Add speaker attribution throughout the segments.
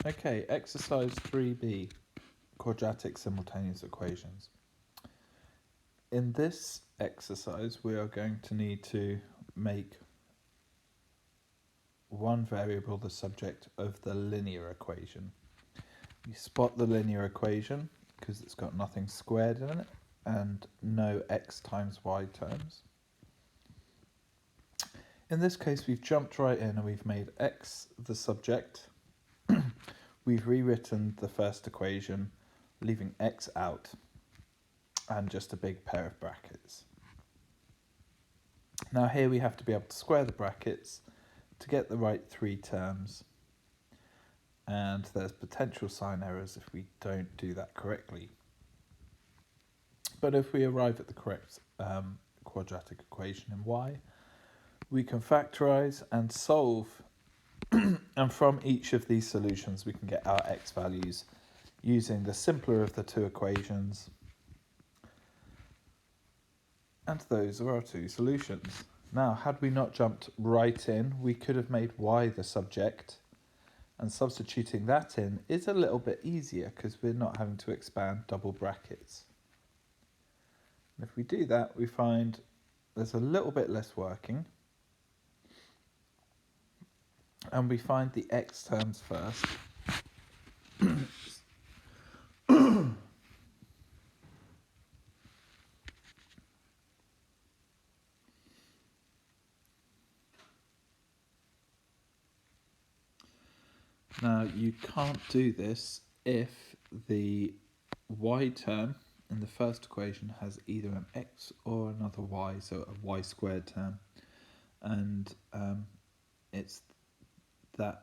Speaker 1: Okay, exercise 3b, quadratic simultaneous equations. In this exercise, we are going to need to make one variable the subject of the linear equation. You spot the linear equation because it's got nothing squared in it and no x times y terms. In this case, we've jumped right in and we've made x the subject. We've rewritten the first equation, leaving x out and just a big pair of brackets. Now here we have to be able to square the brackets to get the right three terms, and there's potential sign errors if we don't do that correctly. But if we arrive at the correct quadratic equation in y, we can factorise and solve, and from each of these solutions we can get our x values using the simpler of the two equations. And those are our two solutions. Now, had we not jumped right in, we could have made y the subject, and substituting that in is a little bit easier because we're not having to expand double brackets. And if we do that, we find there's a little bit less working, and we find the x terms first. Now, you can't do this if the y term in the first equation has either an x or another y, so a y squared term, and it's that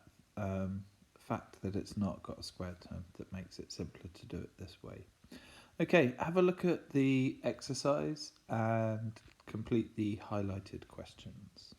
Speaker 1: fact that it's not got a squared term that makes it simpler to do it this way. Okay, have a look at the exercise and complete the highlighted questions.